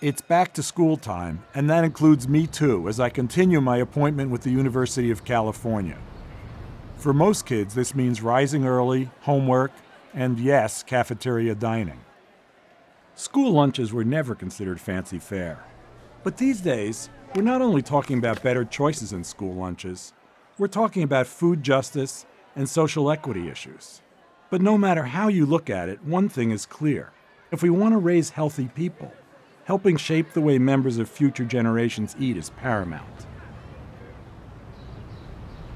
It's back to school time, and that includes me too, as I continue my appointment with the University of California. For most kids, this means rising early, homework, and yes, cafeteria dining. School lunches were never considered fancy fare. But these days, we're not only talking about better choices in school lunches, we're talking about food justice and social equity issues. But no matter how you look at it, one thing is clear. If we want to raise healthy people, helping shape the way members of future generations eat is paramount.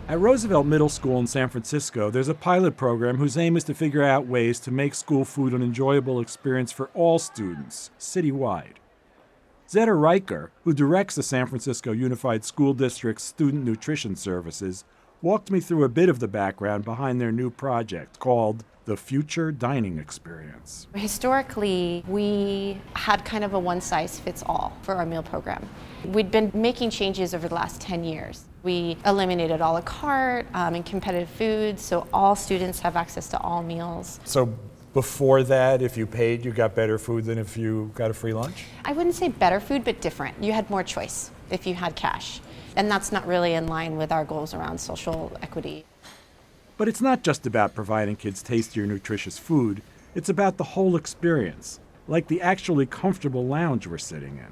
At Roosevelt Middle School in San Francisco, there's a pilot program whose aim is to figure out ways to make school food an enjoyable experience for all students, citywide. Zeta Riker, who directs the San Francisco Unified School District's Student Nutrition Services, walked me through a bit of the background behind their new project called the Future Dining Experience. Historically, we had kind of a one-size-fits-all for our meal program. We'd been making changes over the last 10 years. We eliminated a la carte and competitive foods, so all students have access to all meals. So before that, if you paid, you got better food than if you got a free lunch? I wouldn't say better food, but different. You had more choice if you had cash. And that's not really in line with our goals around social equity. But it's not just about providing kids tastier, nutritious food. It's about the whole experience, like the actually comfortable lounge we're sitting in.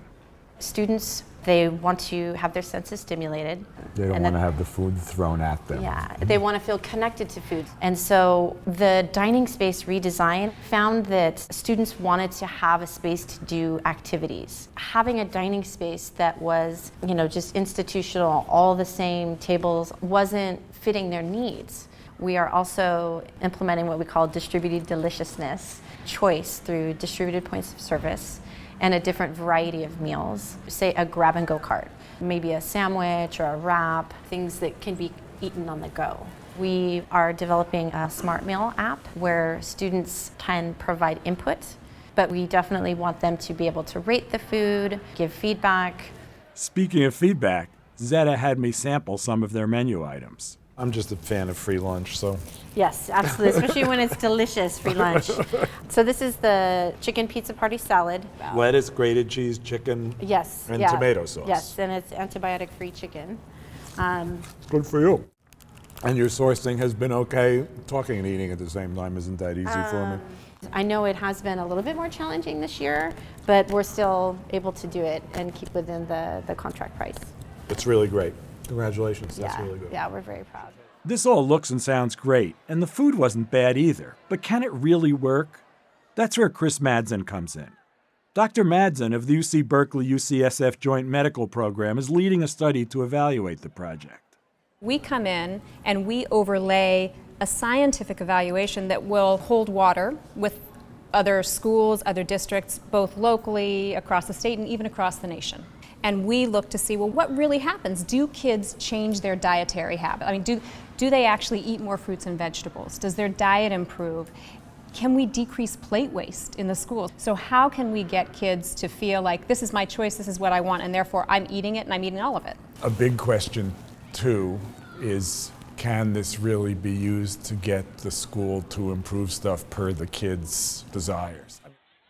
Students, they want to have their senses stimulated. They don't want to have the food thrown at them. Yeah, they want to feel connected to food. And so the dining space redesign found that students wanted to have a space to do activities. Having a dining space that was, just institutional, all the same tables, wasn't fitting their needs. We are also implementing what we call distributed deliciousness, choice through distributed points of service, and a different variety of meals, say a grab-and-go cart, maybe a sandwich or a wrap, things that can be eaten on the go. We are developing a smart meal app where students can provide input, but we definitely want them to be able to rate the food, give feedback. Speaking of feedback, Zeta had me sample some of their menu items. I'm just a fan of free lunch, so. Yes, absolutely, especially when it's delicious free lunch. So this is the chicken pizza party salad. Lettuce, grated cheese, chicken, yes, and tomato sauce. Yes, and it's antibiotic-free chicken. Good for you. And your sourcing has been okay. Talking and eating at the same time isn't that easy for me. I know it has been a little bit more challenging this year, but we're still able to do it and keep within the contract price. It's really great. Congratulations, that's really good. Yeah, we're very proud. This all looks and sounds great, and the food wasn't bad either. But can it really work? That's where Chris Madsen comes in. Dr. Madsen of the UC Berkeley-UCSF Joint Medical Program is leading a study to evaluate the project. We come in and we overlay a scientific evaluation that will hold water with other schools, other districts, both locally, across the state, and even across the nation. And we look to see, well, what really happens? Do kids change their dietary habit? I mean, do they actually eat more fruits and vegetables? Does their diet improve? Can we decrease plate waste in the schools? So how can we get kids to feel like this is my choice, this is what I want, and therefore I'm eating it and I'm eating all of it? A big question, too, is can this really be used to get the school to improve stuff per the kids' desires?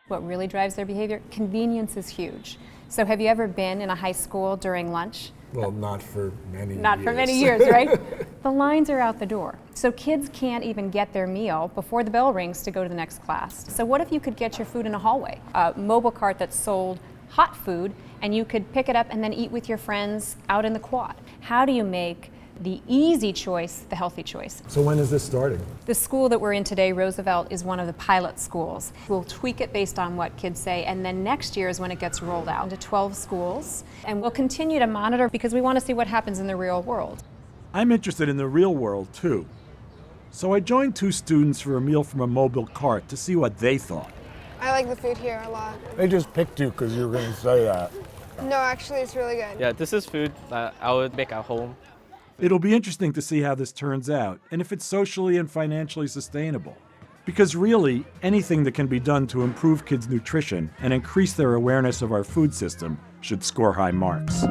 What really drives their behavior? Convenience is huge. So have you ever been in a high school during lunch? Well, not for many years. Not for many years, right? The lines are out the door. So kids can't even get their meal before the bell rings to go to the next class. So what if you could get your food in a hallway? A mobile cart that sold hot food, and you could pick it up and then eat with your friends out in the quad. How do you make the easy choice the healthy choice? So when is this starting? The school that we're in today, Roosevelt, is one of the pilot schools. We'll tweak it based on what kids say, and then next year is when it gets rolled out to 12 schools. And we'll continue to monitor because we want to see what happens in the real world. I'm interested in the real world, too. So I joined two students for a meal from a mobile cart to see what they thought. I like the food here a lot. They just picked you because you were going to say that. No, actually, it's really good. Yeah, this is food that I would make at home. It'll be interesting to see how this turns out and if it's socially and financially sustainable. Because really, anything that can be done to improve kids' nutrition and increase their awareness of our food system should score high marks.